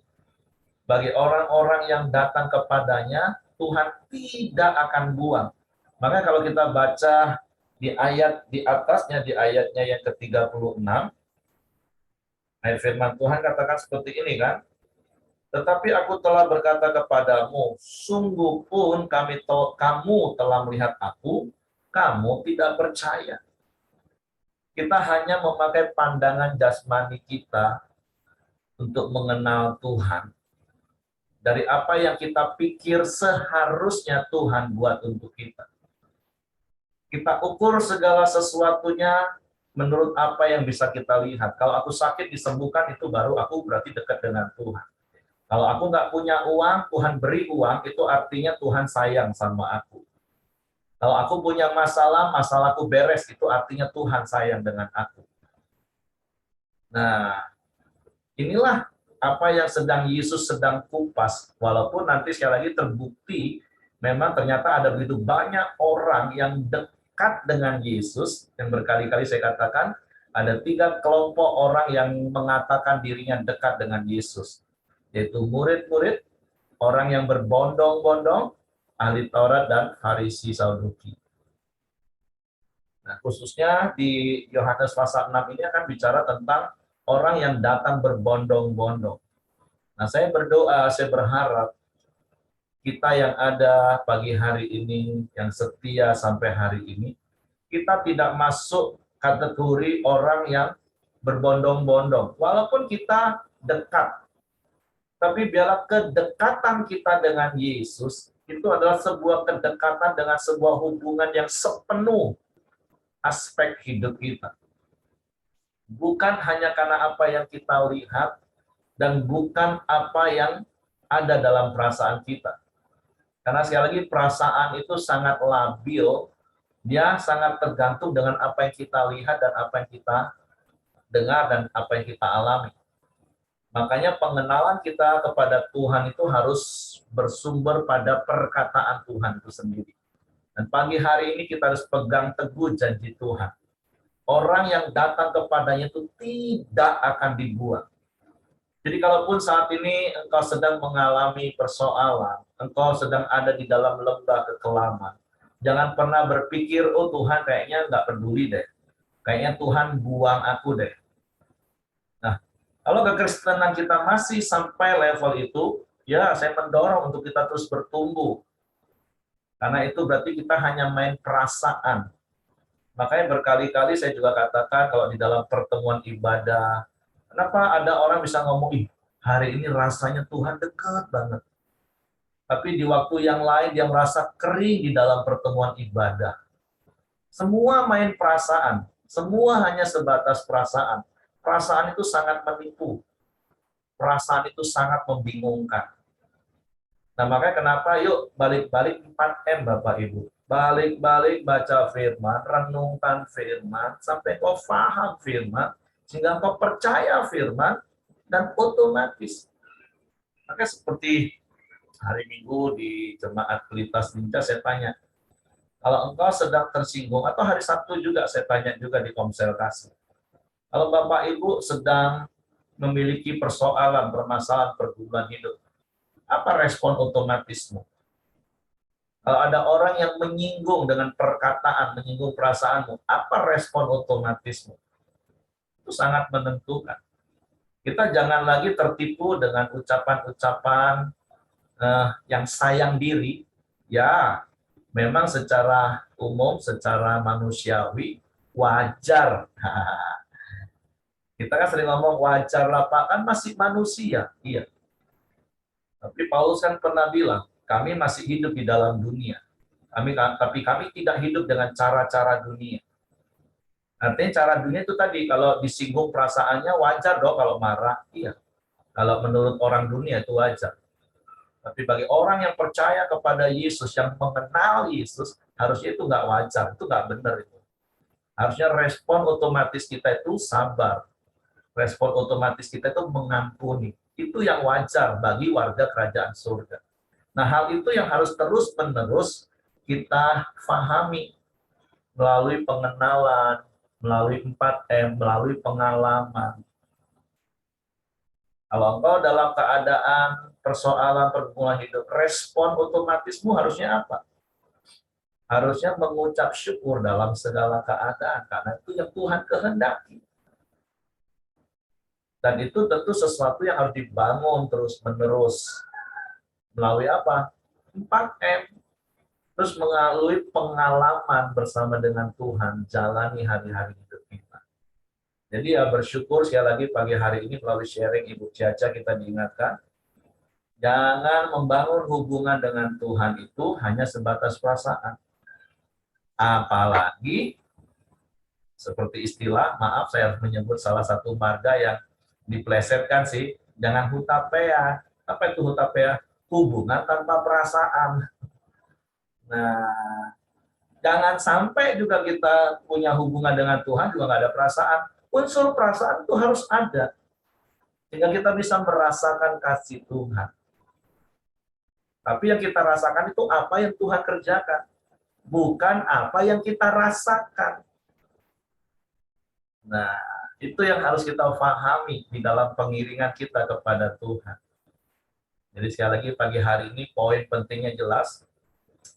bagi orang-orang yang datang kepadanya, Tuhan tidak akan buang. Maka kalau kita baca di ayat di atasnya, di ayatnya yang ke-36, ayat firman Tuhan katakan seperti ini kan, tetapi aku telah berkata kepadamu, sungguh pun kamu telah melihat aku, kamu tidak percaya. Kita hanya memakai pandangan jasmani kita untuk mengenal Tuhan. Dari apa yang kita pikir seharusnya Tuhan buat untuk kita. Kita ukur segala sesuatunya menurut apa yang bisa kita lihat. Kalau aku sakit disembuhkan, itu baru aku berarti dekat dengan Tuhan. Kalau aku nggak punya uang, Tuhan beri uang, itu artinya Tuhan sayang sama aku. Kalau aku punya masalah, masalahku beres, itu artinya Tuhan sayang dengan aku. Nah, inilah apa yang sedang Yesus sedang kupas. Walaupun nanti sekali lagi terbukti, memang ternyata ada begitu banyak orang yang dekat dengan Yesus, yang berkali-kali saya katakan, ada 3 kelompok orang yang mengatakan dirinya dekat dengan Yesus, yaitu murid-murid, orang yang berbondong-bondong, ahli Taurat, dan Farisi Saduki. Nah, khususnya di Yohanes pasal 6 ini akan bicara tentang orang yang datang berbondong-bondong. Nah, saya berdoa, saya berharap kita yang ada pagi hari ini, yang setia sampai hari ini, kita tidak masuk kategori orang yang berbondong-bondong. Walaupun kita dekat, tapi biarlah kedekatan kita dengan Yesus itu adalah sebuah kedekatan dengan sebuah hubungan yang sepenuh aspek hidup kita. Bukan hanya karena apa yang kita lihat dan bukan apa yang ada dalam perasaan kita. Karena sekali lagi perasaan itu sangat labil, dia sangat tergantung dengan apa yang kita lihat dan apa yang kita dengar dan apa yang kita alami. Makanya pengenalan kita kepada Tuhan itu harus bersumber pada perkataan Tuhan itu sendiri. Dan pagi hari ini kita harus pegang teguh janji Tuhan. Orang yang datang kepadanya itu tidak akan dibuang. Jadi kalaupun saat ini engkau sedang mengalami persoalan, engkau sedang ada di dalam lembah kekelaman, jangan pernah berpikir, oh Tuhan kayaknya nggak peduli deh. Kayaknya Tuhan buang aku deh. Nah, kalau kekristenan kita masih sampai level itu, ya saya mendorong untuk kita terus bertumbuh. Karena itu berarti kita hanya main perasaan. Makanya berkali-kali saya juga katakan kalau di dalam pertemuan ibadah, kenapa ada orang bisa ngomong, ih hari ini rasanya Tuhan dekat banget. Tapi di waktu yang lain dia merasa kering di dalam pertemuan ibadah. Semua main perasaan, semua hanya sebatas perasaan. Perasaan itu sangat menipu. Perasaan itu sangat membingungkan. Nah, makanya kenapa yuk balik-balik 4M Bapak Ibu. Balik-balik baca firman, renungkan firman, sampai kau paham firman, sehingga kau percaya firman, dan otomatis. Maka seperti hari Minggu di Jemaat Pelitas Lincah saya tanya, Kalau engkau sedang tersinggung, atau hari Sabtu juga saya tanya juga di Komsel Kasih. Kalau Bapak Ibu sedang memiliki persoalan, permasalahan, pergumulan hidup, apa respon otomatismu? Kalau ada orang yang menyinggung dengan perkataan, menyinggung perasaanmu, apa respon otomatismu? Itu sangat menentukan. Kita jangan lagi tertipu dengan ucapan-ucapan yang sayang diri. Ya, memang secara umum, secara manusiawi, wajar. Kita kan sering ngomong wajar lah Pak, kan masih manusia. Iya. Tapi Paulus kan pernah bilang, kami masih hidup di dalam dunia. Tapi kami tidak hidup dengan cara-cara dunia. Artinya cara dunia itu tadi, kalau disinggung perasaannya wajar dong kalau marah. Iya. Kalau menurut orang dunia itu wajar. Tapi bagi orang yang percaya kepada Yesus, yang mengenal Yesus, harusnya itu nggak wajar, itu nggak benar itu. Harusnya respon otomatis kita itu sabar. Respon otomatis kita itu mengampuni. Itu yang wajar bagi warga kerajaan surga. Nah, hal itu yang harus terus-menerus kita pahami melalui pengenalan, melalui 4M, melalui pengalaman. Kalau engkau dalam keadaan persoalan pergumulan hidup, respon otomatismu harusnya apa? Harusnya mengucap syukur dalam segala keadaan, karena itu yang Tuhan kehendaki. Dan itu tentu sesuatu yang harus dibangun terus-menerus. Melalui apa? 4M. Terus melalui pengalaman bersama dengan Tuhan, jalani hari-hari hidup kita. Jadi ya bersyukur sekali lagi pagi hari ini melalui sharing Ibu Ciaca kita diingatkan, jangan membangun hubungan dengan Tuhan itu hanya sebatas perasaan. Apalagi, seperti istilah, maaf saya harus menyebut salah satu marga yang diplesetkan sih, jangan hutapea. Apa itu hutapea? Hubungan tanpa perasaan. Nah, jangan sampai juga kita punya hubungan dengan Tuhan juga nggak ada perasaan. Unsur perasaan itu harus ada. Sehingga kita bisa merasakan kasih Tuhan. Tapi yang kita rasakan itu apa yang Tuhan kerjakan. Bukan apa yang kita rasakan. Nah, itu yang harus kita pahami di dalam pengiringan kita kepada Tuhan. Jadi sekali lagi pagi hari ini poin pentingnya jelas.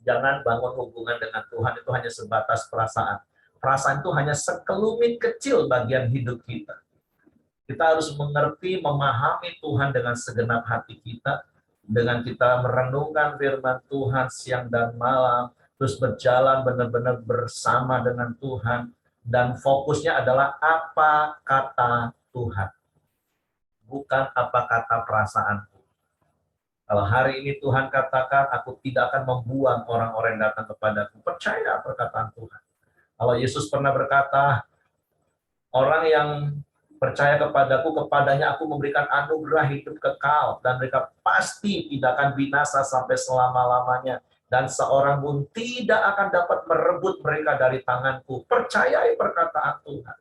Jangan bangun hubungan dengan Tuhan itu hanya sebatas perasaan. Perasaan itu hanya sekelumit kecil bagian hidup kita. Kita harus mengerti, memahami Tuhan dengan segenap hati kita. Dengan kita merenungkan firman Tuhan siang dan malam. Terus berjalan benar-benar bersama dengan Tuhan. Dan fokusnya adalah apa kata Tuhan. Bukan apa kata perasaanku. Kalau hari ini Tuhan katakan, aku tidak akan membuang orang-orang yang datang kepadaku. Percaya perkataan Tuhan. Kalau Yesus pernah berkata, orang yang percaya kepadaku, kepadanya aku memberikan anugerah hidup kekal. Dan mereka pasti tidak akan binasa sampai selama-lamanya. Dan seorang pun tidak akan dapat merebut mereka dari tanganku. Percayai perkataan Tuhan.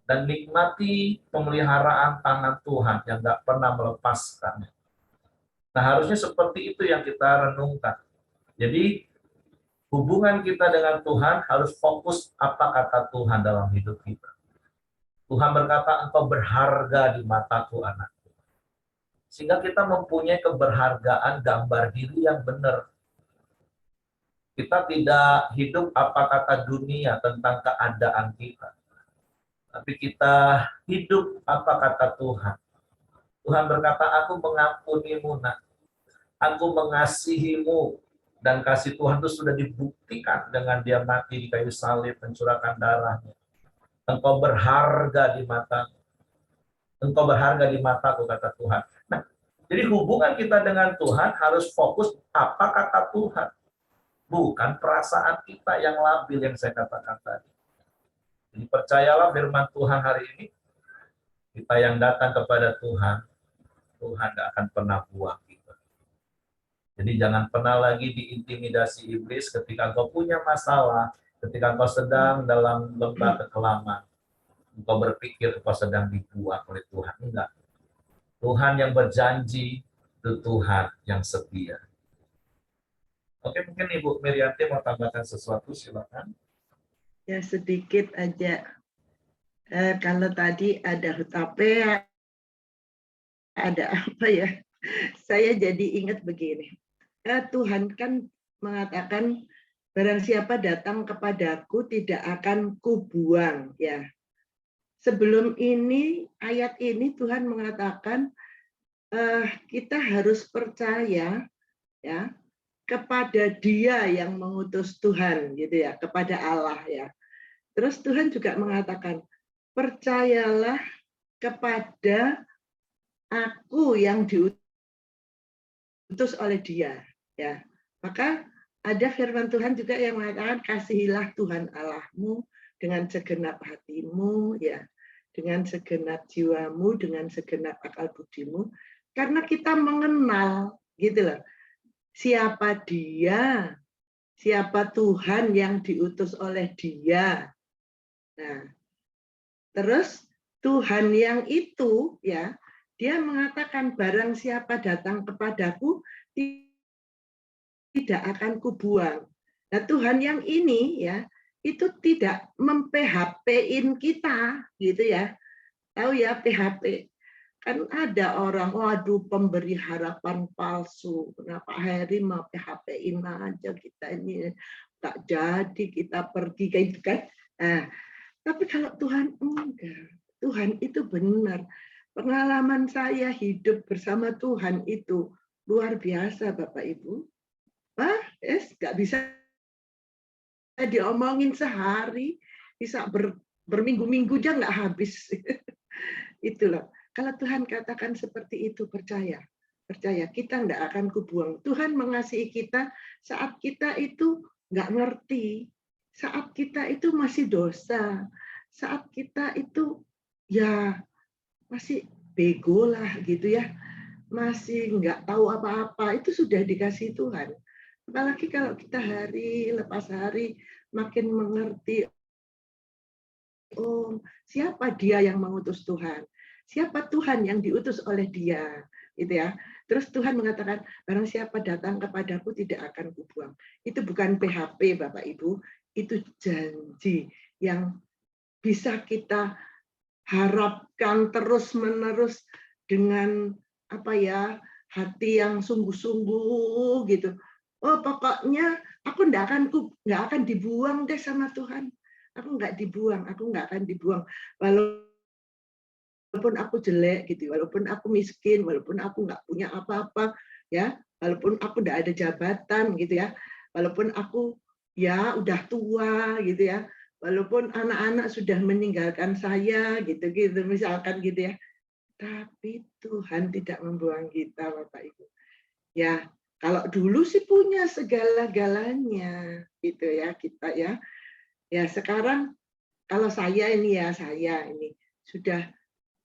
Dan nikmati pemeliharaan tangan Tuhan yang tidak pernah melepaskannya. Nah, harusnya seperti itu yang kita renungkan. Jadi, hubungan kita dengan Tuhan harus fokus apa kata Tuhan dalam hidup kita. Tuhan berkata, engkau berharga di mataku, anakku. Sehingga kita mempunyai keberhargaan gambar diri yang benar. Kita tidak hidup apa kata dunia tentang keadaan kita. Tapi kita hidup apa kata Tuhan. Tuhan berkata, aku mengampunimu, nak. Aku mengasihimu, dan kasih Tuhan itu sudah dibuktikan dengan dia mati di kayu salib, mencurahkan darahnya. Engkau berharga di mataku. Engkau berharga di mataku, kata Tuhan. Nah, jadi hubungan kita dengan Tuhan harus fokus apa kata Tuhan. Bukan perasaan kita yang labil yang saya katakan tadi. Jadi percayalah firman Tuhan hari ini. Kita yang datang kepada Tuhan, Tuhan tidak akan pernah buang kita. Jadi jangan pernah lagi diintimidasi iblis ketika engkau punya masalah, ketika engkau sedang dalam lembah kekelaman. Engkau berpikir engkau sedang dibuang oleh Tuhan. Enggak. Tuhan yang berjanji itu Tuhan yang setia. Oke, mungkin Ibu Merianti mau tambahkan sesuatu, silakan. Ya sedikit aja. Kalau tadi ada hutape, ada apa ya? Saya jadi ingat begini. Tuhan kan mengatakan barang siapa datang kepadaku tidak akan kubuang, ya. Sebelum ini ayat ini Tuhan mengatakan kita harus percaya, ya, kepada Dia yang mengutus Tuhan, gitu ya, kepada Allah, ya. Terus Tuhan juga mengatakan, percayalah kepada aku yang diutus oleh Dia, ya. Maka ada firman Tuhan juga yang mengatakan, kasihilah Tuhan Allahmu dengan segenap hatimu, ya, dengan segenap jiwamu, dengan segenap akal budimu, karena kita mengenal, gitu loh, siapa Dia, siapa Tuhan yang diutus oleh Dia. Nah, terus Tuhan yang itu, ya, Dia mengatakan barang siapa datang kepadaku tidak akan kubuang. Nah, Tuhan yang ini, ya, itu tidak mem-PHP-in kita, gitu ya. Tahu ya PHP? Kan ada orang, waduh, pemberi harapan palsu. Kenapa Heri mau PHP-in aja kita ini, tak jadi kita pergi kayak gitu kan. Nah, tapi kalau Tuhan enggak. Tuhan itu benar. Pengalaman saya hidup bersama Tuhan itu luar biasa, Bapak Ibu. Nggak bisa diomongin sehari, bisa berminggu-minggu aja nggak habis. Itu loh. Kalau Tuhan katakan seperti itu, percaya. Percaya, kita nggak akan kubuang. Tuhan mengasihi kita saat kita itu nggak ngerti. Saat kita itu masih dosa. Saat kita itu ya masih bego lah gitu ya. Masih nggak tahu apa-apa. Itu sudah dikasih Tuhan. Apalagi kalau kita hari lepas hari makin mengerti, oh, siapa Dia yang mengutus Tuhan? Siapa Tuhan yang diutus oleh Dia? Gitu ya. Terus Tuhan mengatakan, barang siapa datang kepadaku tidak akan kubuang. Itu bukan PHP, Bapak Ibu, itu janji yang bisa kita harapkan terus-menerus dengan apa ya, hati yang sungguh-sungguh gitu. Oh, pokoknya aku nggak akan dibuang deh sama Tuhan. Aku nggak dibuang, aku nggak akan dibuang. Walaupun aku jelek gitu, walaupun aku miskin, walaupun aku nggak punya apa-apa, ya, walaupun aku nggak ada jabatan gitu ya, walaupun aku ya udah tua gitu ya, walaupun anak-anak sudah meninggalkan saya gitu misalkan gitu ya, tapi Tuhan tidak membuang kita, Bapak Ibu. Ya, kalau dulu sih punya segala-galanya gitu ya kita ya. Ya sekarang kalau saya ini sudah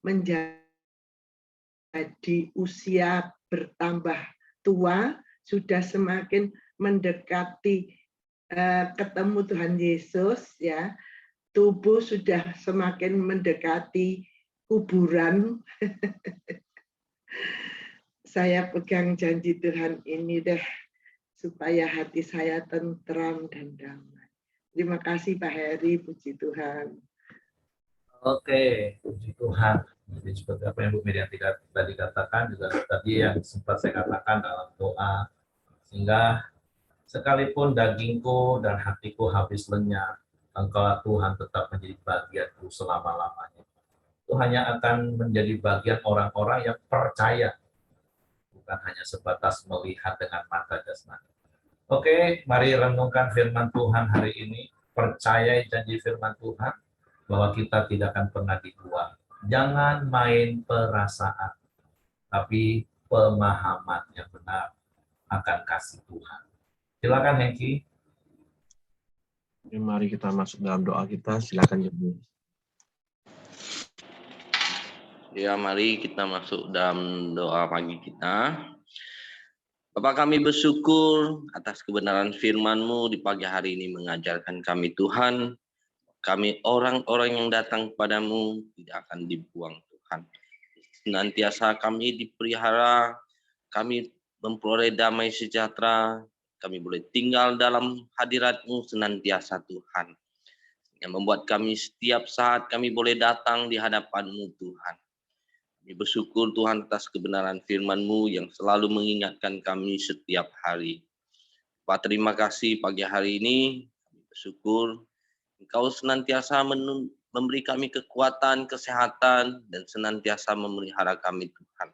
menjadi usia bertambah tua, sudah semakin mendekati ketemu Tuhan Yesus ya. Tubuh sudah semakin mendekati kuburan. Saya pegang janji Tuhan ini deh, supaya hati saya tentram dan damai. Terima kasih Pak Heri, puji Tuhan. Oke, puji Tuhan. Jadi seperti apa yang Bu Mirianti tadi katakan, juga tadi yang sempat saya katakan dalam doa, sehingga sekalipun dagingku dan hatiku habis lenyap, Engkau Tuhan tetap menjadi bagianku selama-lamanya. Itu hanya akan menjadi bagian orang-orang yang percaya, bukan hanya sebatas melihat dengan mata jasmani. Oke, mari renungkan firman Tuhan hari ini. Percayai janji firman Tuhan bahwa kita tidak akan pernah dibuang. Jangan main perasaan, tapi pemahaman yang benar akan kasih Tuhan. Silakan Hengki. Mari kita masuk dalam doa kita. Silakan Ibu. Ya, mari kita masuk dalam doa pagi kita. Bapak, kami bersyukur atas kebenaran firman-Mu di pagi hari ini mengajarkan kami Tuhan. Kami orang-orang yang datang kepadamu tidak akan dibuang Tuhan. Senantiasa kami dipelihara, kami memperoleh damai sejahtera, kami boleh tinggal dalam hadirat-Mu senantiasa Tuhan. Yang membuat kami setiap saat kami boleh datang di hadapan-Mu Tuhan. Kami bersyukur Tuhan atas kebenaran firman-Mu yang selalu mengingatkan kami setiap hari. Pak, terima kasih pagi hari ini. Kami bersyukur Engkau senantiasa memberi kami kekuatan, kesehatan, dan senantiasa memelihara kami Tuhan.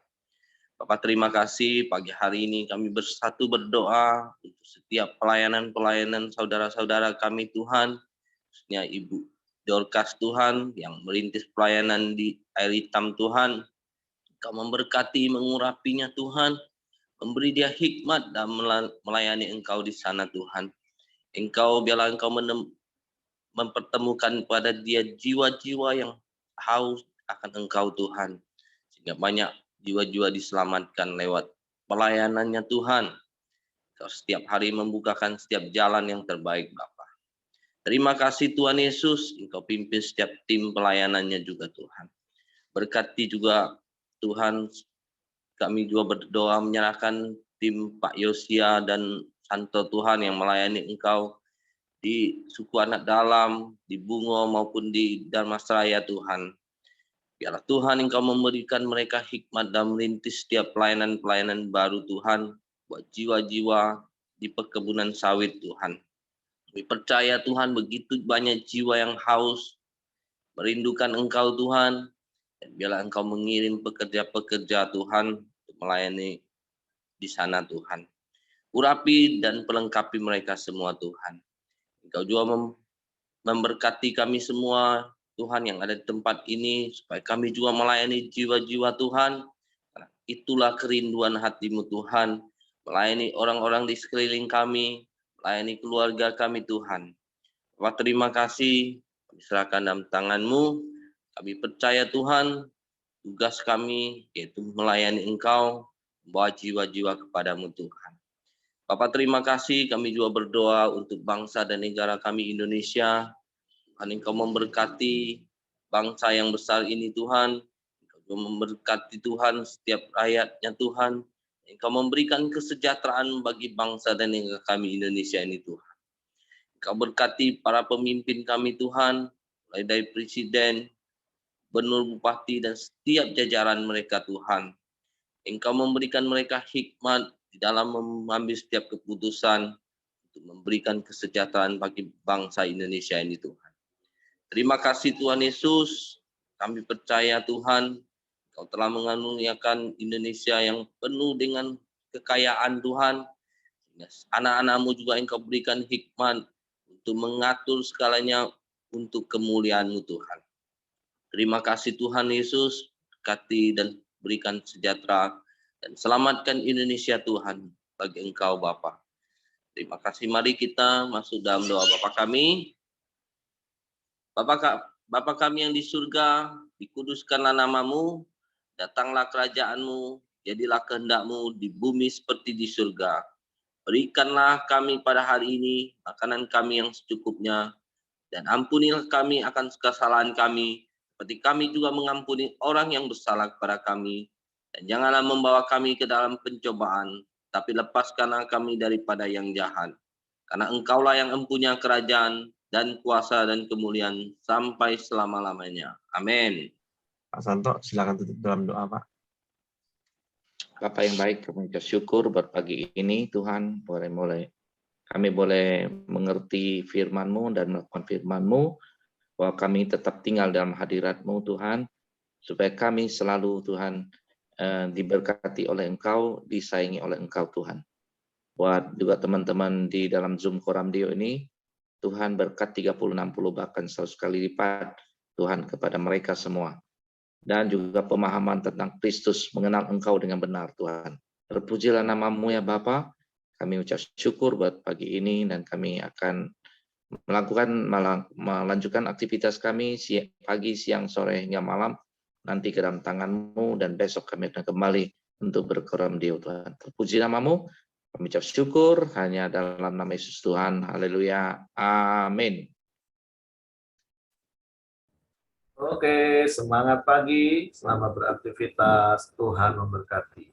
Bapak, terima kasih pagi hari ini kami bersatu berdoa untuk setiap pelayanan-pelayanan saudara-saudara kami Tuhan, khususnya Ibu Dorcas Tuhan yang merintis pelayanan di Air Hitam Tuhan. Engkau memberkati, mengurapinya Tuhan, memberi dia hikmat dan melayani Engkau di sana Tuhan. Biarlah Engkau mempertemukan pada dia jiwa-jiwa yang haus akan Engkau Tuhan, sehingga banyak jiwa-jiwa diselamatkan lewat pelayanannya Tuhan. Engkau setiap hari membukakan setiap jalan yang terbaik Bapa. Terima kasih Tuhan Yesus, Engkau pimpin setiap tim pelayanannya juga Tuhan. Berkati juga Tuhan, kami juga berdoa menyerahkan tim Pak Yosia dan Santo Tuhan yang melayani Engkau di suku anak dalam, di Bungo maupun di Darmasraya Tuhan. Biarlah Tuhan Engkau memberikan mereka hikmat dan merintis setiap pelayanan-pelayanan baru Tuhan, buat jiwa-jiwa di perkebunan sawit Tuhan. Kami percaya Tuhan begitu banyak jiwa yang haus, merindukan Engkau Tuhan, dan biarlah Engkau mengirim pekerja-pekerja Tuhan untuk melayani di sana Tuhan. Urapi dan pelengkapi mereka semua Tuhan. Engkau juga memberkati kami semua Tuhan yang ada di tempat ini, supaya kami juga melayani jiwa-jiwa Tuhan. Karena itulah kerinduan hati-Mu Tuhan, melayani orang-orang di sekeliling kami, melayani keluarga kami Tuhan. Bapak, terima kasih, kami serahkan dalam tangan-Mu. Kami percaya Tuhan, tugas kami yaitu melayani Engkau, membawa jiwa-jiwa kepada-Mu Tuhan. Bapak, terima kasih, kami juga berdoa untuk bangsa dan negara kami Indonesia. Tuhan, Engkau memberkati bangsa yang besar ini Tuhan. Engkau memberkati Tuhan setiap rakyatnya Tuhan. Engkau memberikan kesejahteraan bagi bangsa dan negara kami Indonesia ini Tuhan. Engkau berkati para pemimpin kami Tuhan, mulai dari Presiden, Gubernur, Bupati, dan setiap jajaran mereka Tuhan. Engkau memberikan mereka hikmat di dalam mengambil setiap keputusan untuk memberikan kesejahteraan bagi bangsa Indonesia ini Tuhan. Terima kasih Tuhan Yesus, kami percaya Tuhan, Engkau telah mengaruniakan Indonesia yang penuh dengan kekayaan Tuhan. Anak-anak-Mu juga Engkau berikan hikmat untuk mengatur segalanya untuk kemuliaan-Mu Tuhan. Terima kasih Tuhan Yesus, berkati dan berikan sejahtera dan selamatkan Indonesia Tuhan bagi Engkau Bapa. Terima kasih, mari kita masuk dalam doa Bapa kami. Bapa kami yang di surga, dikuduskanlah nama-Mu, datanglah kerajaan-Mu, jadilah kehendak-Mu di bumi seperti di surga. Berikanlah kami pada hari ini makanan kami yang secukupnya, dan ampunilah kami akan kesalahan kami, seperti kami juga mengampuni orang yang bersalah kepada kami. Dan janganlah membawa kami ke dalam pencobaan, tapi lepaskanlah kami daripada yang jahat. Karena Engkaulah yang mempunyai kerajaan, dan kuasa dan kemuliaan sampai selama-lamanya. Amin. Pak Santo, silakan tutup dalam doa, Pak. Bapa yang baik, kami bersyukur buat pagi ini, Tuhan, kami boleh mengerti firman-Mu dan melakukan firman-Mu, bahwa kami tetap tinggal dalam hadirat-Mu, Tuhan, supaya kami selalu, Tuhan, diberkati oleh Engkau, disayangi oleh Engkau, Tuhan. Buat juga teman-teman di dalam Zoom Koramdio ini, Tuhan berkat 30, 60, bahkan 100 kali lipat, Tuhan, kepada mereka semua. Dan juga pemahaman tentang Kristus, mengenal Engkau dengan benar, Tuhan. Terpujilah nama-Mu ya Bapa. Kami ucap syukur buat pagi ini, dan kami akan melanjutkan aktivitas kami pagi, siang, sore, hingga malam, nanti ke dalam tangan-Mu, dan besok kami akan kembali untuk berkoramdio, Tuhan. Terpuji nama-Mu. Kami ucap syukur hanya dalam nama Yesus Tuhan. Haleluya. Amin. Oke, semangat pagi, selamat beraktivitas, Tuhan memberkati.